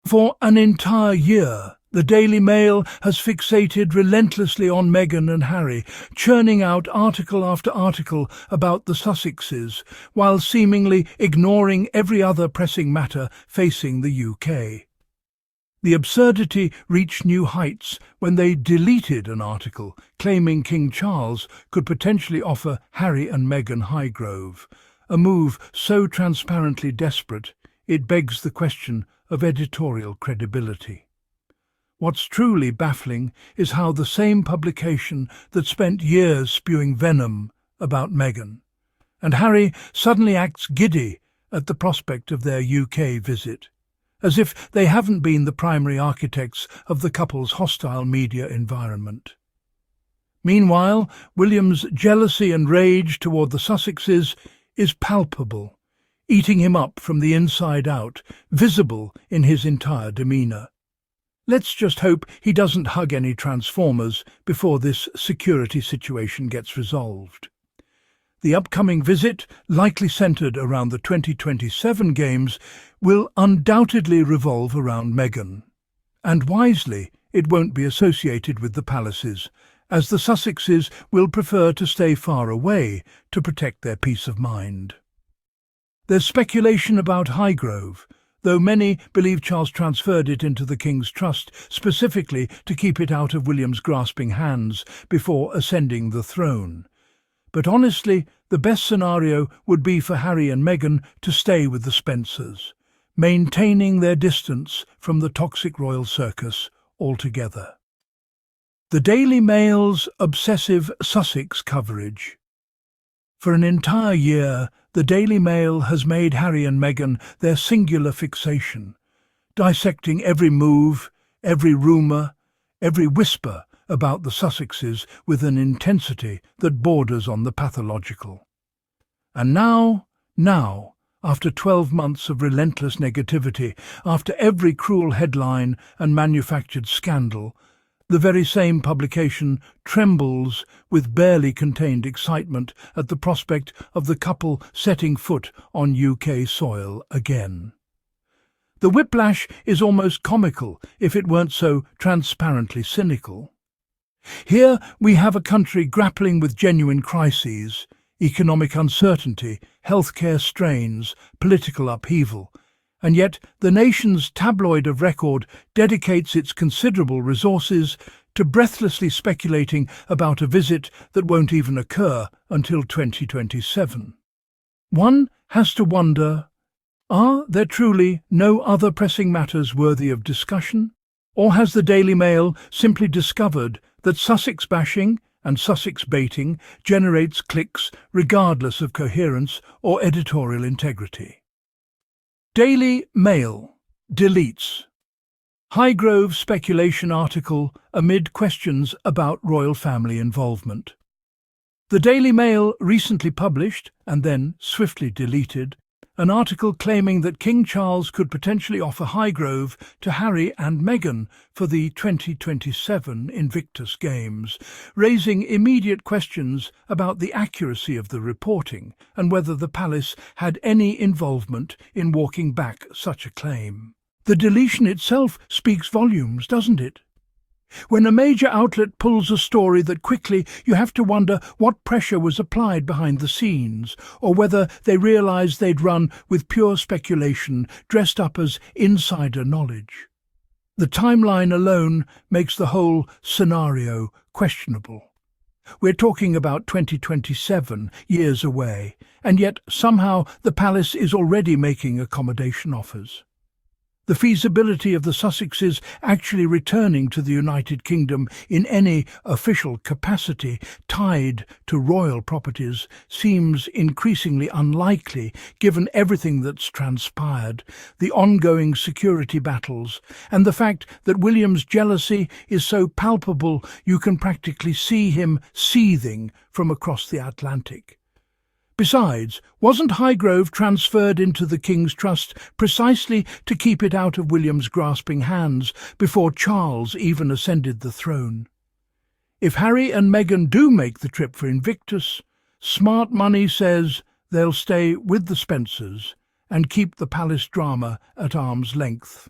For an entire year, the Daily Mail has fixated relentlessly on Meghan and Harry, churning out article after article about the Sussexes, while seemingly ignoring every other pressing matter facing the UK. The absurdity reached new heights when they deleted an article claiming King Charles could potentially offer Harry and Meghan Highgrove, a move so transparently desperate it begs the question of editorial credibility. What's truly baffling is how the same publication that spent years spewing venom about Meghan and Harry suddenly acts giddy at the prospect of their UK visit, as if they haven't been the primary architects of the couple's hostile media environment. Meanwhile, William's jealousy and rage toward the Sussexes is palpable, eating him up from the inside out, visible in his entire demeanour. Let's just hope he doesn't hug any Transformers before this security situation gets resolved. The upcoming visit, likely centred around the 2027 Games, will undoubtedly revolve around Meghan. And wisely, it won't be associated with the palaces, as the Sussexes will prefer to stay far away to protect their peace of mind. There's speculation about Highgrove, though many believe Charles transferred it into the King's Trust specifically to keep it out of William's grasping hands before ascending the throne. But honestly, the best scenario would be for Harry and Meghan to stay with the Spencers, maintaining their distance from the toxic royal circus altogether. The Daily Mail's obsessive Sussex coverage. For an entire year, the Daily Mail has made Harry and Meghan their singular fixation, dissecting every move, every rumour, every whisper about the Sussexes with an intensity that borders on the pathological. And now, after 12 months of relentless negativity, after every cruel headline and manufactured scandal, the very same publication trembles with barely contained excitement at the prospect of the couple setting foot on UK soil again. The whiplash is almost comical if it weren't so transparently cynical. Here we have a country grappling with genuine crises, economic uncertainty, healthcare strains, political upheaval, and yet the nation's tabloid of record dedicates its considerable resources to breathlessly speculating about a visit that won't even occur until 2027. One has to wonder, are there truly no other pressing matters worthy of discussion? Or has the Daily Mail simply discovered that Sussex bashing and Sussex baiting generates clicks regardless of coherence or editorial integrity? Daily Mail deletes Highgrove speculation article amid questions about royal family involvement. The Daily Mail recently published, and then swiftly deleted, an article claiming that King Charles could potentially offer Highgrove to Harry and Meghan for the 2027 Invictus Games, raising immediate questions about the accuracy of the reporting and whether the palace had any involvement in walking back such a claim. The deletion itself speaks volumes, doesn't it? When a major outlet pulls a story that quickly, you have to wonder what pressure was applied behind the scenes, or whether they realised they'd run with pure speculation dressed up as insider knowledge. The timeline alone makes the whole scenario questionable. We're talking about 2027, years away, and yet somehow the palace is already making accommodation offers. The feasibility of the Sussexes actually returning to the United Kingdom in any official capacity tied to royal properties seems increasingly unlikely given everything that's transpired, the ongoing security battles, and the fact that William's jealousy is so palpable you can practically see him seething from across the Atlantic. Besides, wasn't Highgrove transferred into the King's Trust precisely to keep it out of William's grasping hands before Charles even ascended the throne? If Harry and Meghan do make the trip for Invictus, smart money says they'll stay with the Spencers and keep the palace drama at arm's length,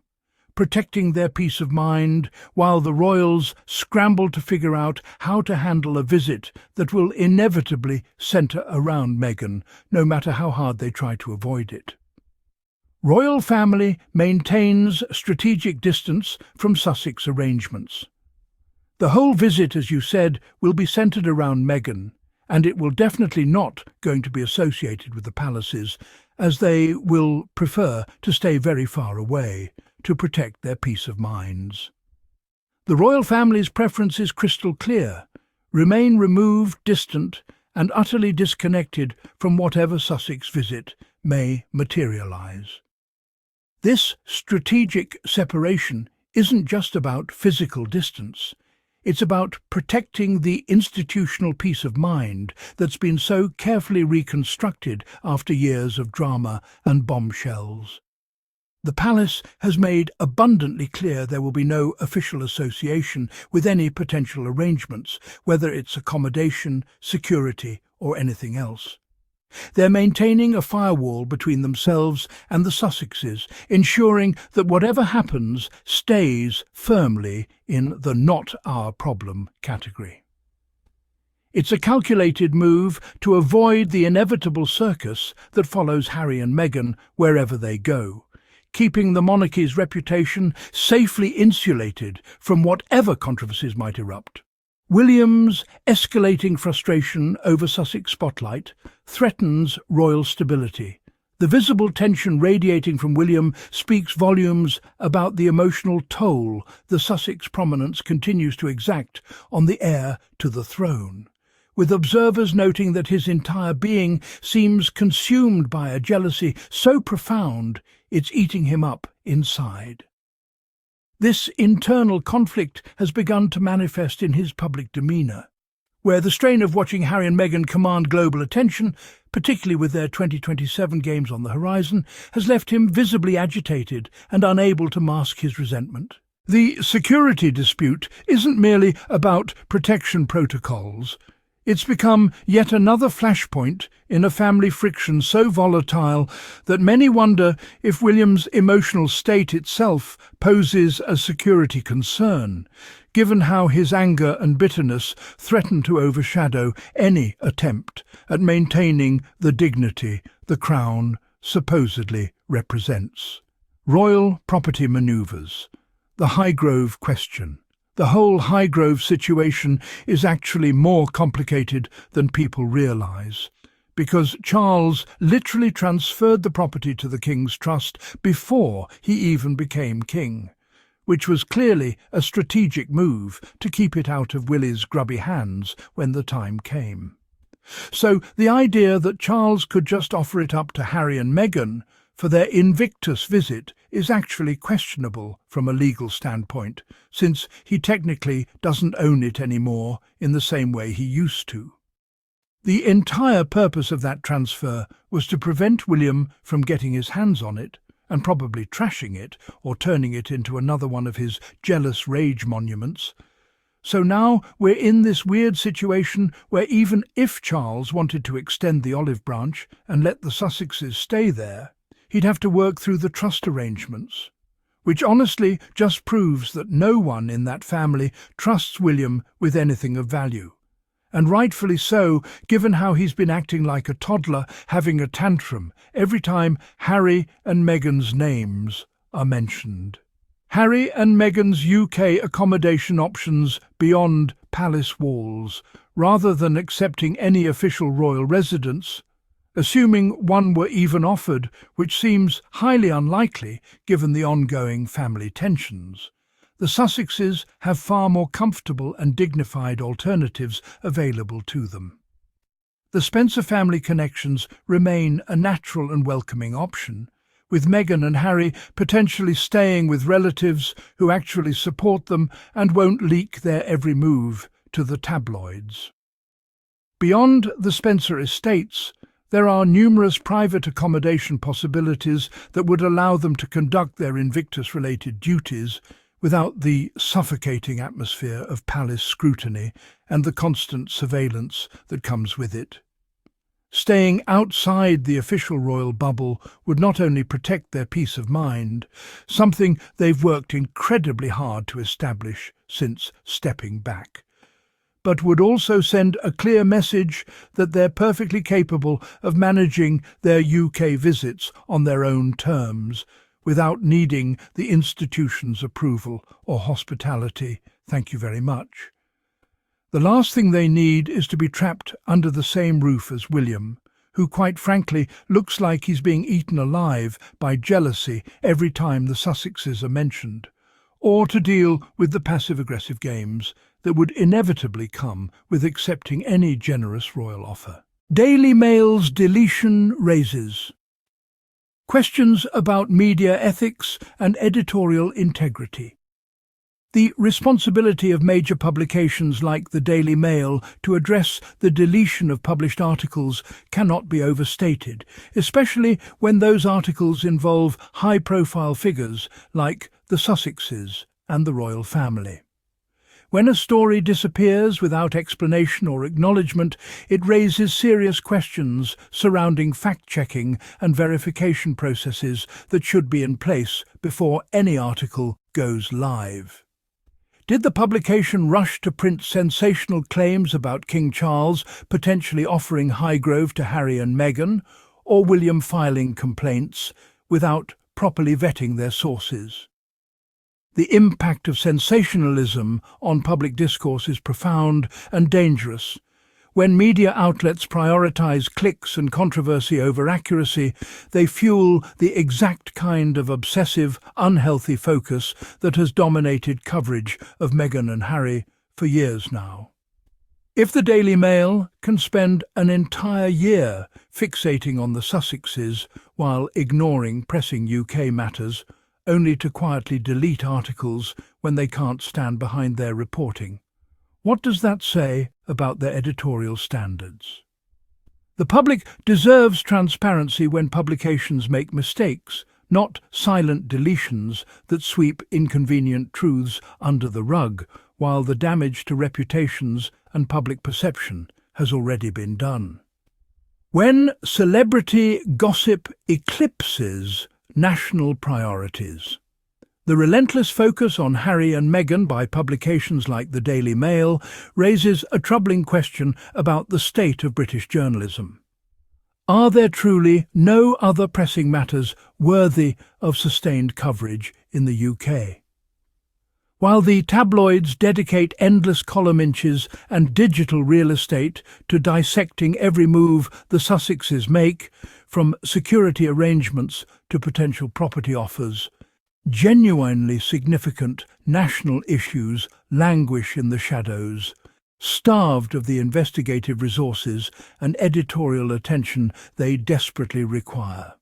protecting their peace of mind, while the royals scramble to figure out how to handle a visit that will inevitably centre around Meghan, no matter how hard they try to avoid it. Royal family maintains strategic distance from Sussex arrangements. The whole visit, as you said, will be centred around Meghan, and it will definitely not going to be associated with the palaces, as they will prefer to stay very far away to protect their peace of minds. The royal family's preference is crystal clear: remain removed, distant, and utterly disconnected from whatever Sussex visit may materialise. This strategic separation isn't just about physical distance. It's about protecting the institutional peace of mind that's been so carefully reconstructed after years of drama and bombshells. The palace has made abundantly clear there will be no official association with any potential arrangements, whether it's accommodation, security, or anything else. They're maintaining a firewall between themselves and the Sussexes, ensuring that whatever happens stays firmly in the not our problem category. It's a calculated move to avoid the inevitable circus that follows Harry and Meghan wherever they go, keeping the monarchy's reputation safely insulated from whatever controversies might erupt. William's escalating frustration over Sussex spotlight threatens royal stability. The visible tension radiating from William speaks volumes about the emotional toll the Sussex prominence continues to exact on the heir to the throne, with observers noting that his entire being seems consumed by a jealousy so profound it's eating him up inside. This internal conflict has begun to manifest in his public demeanour, where the strain of watching Harry and Meghan command global attention, particularly with their 2027 games on the horizon, has left him visibly agitated and unable to mask his resentment. The security dispute isn't merely about protection protocols. It's become yet another flashpoint in a family friction so volatile that many wonder if William's emotional state itself poses a security concern, given how his anger and bitterness threaten to overshadow any attempt at maintaining the dignity the crown supposedly represents. Royal property manoeuvres. The Highgrove question. The whole Highgrove situation is actually more complicated than people realise, because Charles literally transferred the property to the King's Trust before he even became king, which was clearly a strategic move to keep it out of Willie's grubby hands when the time came. So the idea that Charles could just offer it up to Harry and Meghan for their Invictus visit is actually questionable from a legal standpoint, since he technically doesn't own it anymore in the same way he used to. The entire purpose of that transfer was to prevent William from getting his hands on it and probably trashing it or turning it into another one of his jealous rage monuments. So now we're in this weird situation where even if Charles wanted to extend the olive branch and let the Sussexes stay there, he'd have to work through the trust arrangements, which honestly just proves that no one in that family trusts William with anything of value. And rightfully so, given how he's been acting like a toddler having a tantrum every time Harry and Meghan's names are mentioned. Harry and Meghan's UK accommodation options beyond palace walls, rather than accepting any official royal residence, assuming one were even offered, which seems highly unlikely given the ongoing family tensions. The Sussexes have far more comfortable and dignified alternatives available to them. The Spencer family connections remain a natural and welcoming option, with Meghan and Harry potentially staying with relatives who actually support them and won't leak their every move to the tabloids. Beyond the Spencer estates, there are numerous private accommodation possibilities that would allow them to conduct their Invictus-related duties without the suffocating atmosphere of palace scrutiny and the constant surveillance that comes with it. Staying outside the official royal bubble would not only protect their peace of mind, something they've worked incredibly hard to establish since stepping back, but would also send a clear message that they're perfectly capable of managing their UK visits on their own terms, without needing the institution's approval or hospitality. Thank you very much. The last thing they need is to be trapped under the same roof as William, who quite frankly looks like he's being eaten alive by jealousy every time the Sussexes are mentioned, or to deal with the passive-aggressive games that would inevitably come with accepting any generous royal offer. Daily Mail's deletion raises questions about media ethics and editorial integrity. The responsibility of major publications like the Daily Mail to address the deletion of published articles cannot be overstated, especially when those articles involve high-profile figures like the Sussexes and the royal family. When a story disappears without explanation or acknowledgement, it raises serious questions surrounding fact-checking and verification processes that should be in place before any article goes live. Did the publication rush to print sensational claims about King Charles potentially offering Highgrove to Harry and Meghan, or William filing complaints without properly vetting their sources? The impact of sensationalism on public discourse is profound and dangerous. When media outlets prioritize clicks and controversy over accuracy, they fuel the exact kind of obsessive, unhealthy focus that has dominated coverage of Meghan and Harry for years now. If the Daily Mail can spend an entire year fixating on the Sussexes while ignoring pressing UK matters, only to quietly delete articles when they can't stand behind their reporting, what does that say about their editorial standards? The public deserves transparency when publications make mistakes, not silent deletions that sweep inconvenient truths under the rug, while the damage to reputations and public perception has already been done. When celebrity gossip eclipses national priorities, the relentless focus on Harry and Meghan by publications like the Daily Mail raises a troubling question about the state of British journalism. Are there truly no other pressing matters worthy of sustained coverage in the UK? While the tabloids dedicate endless column inches and digital real estate to dissecting every move the Sussexes make, from security arrangements to potential property offers, genuinely significant national issues languish in the shadows, starved of the investigative resources and editorial attention they desperately require.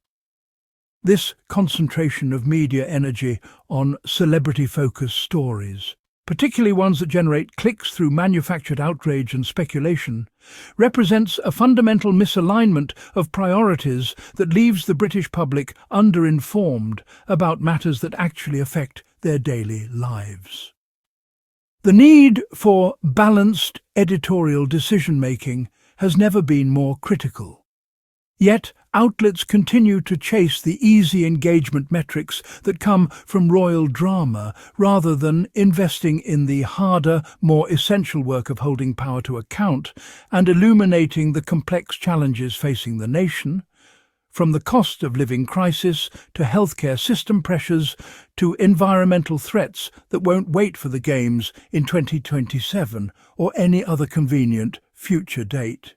This concentration of media energy on celebrity-focused stories, particularly ones that generate clicks through manufactured outrage and speculation, represents a fundamental misalignment of priorities that leaves the British public underinformed about matters that actually affect their daily lives. The need for balanced editorial decision-making has never been more critical. Yet, outlets continue to chase the easy engagement metrics that come from royal drama rather than investing in the harder, more essential work of holding power to account and illuminating the complex challenges facing the nation, from the cost of living crisis to healthcare system pressures to environmental threats that won't wait for the Games in 2027 or any other convenient future date.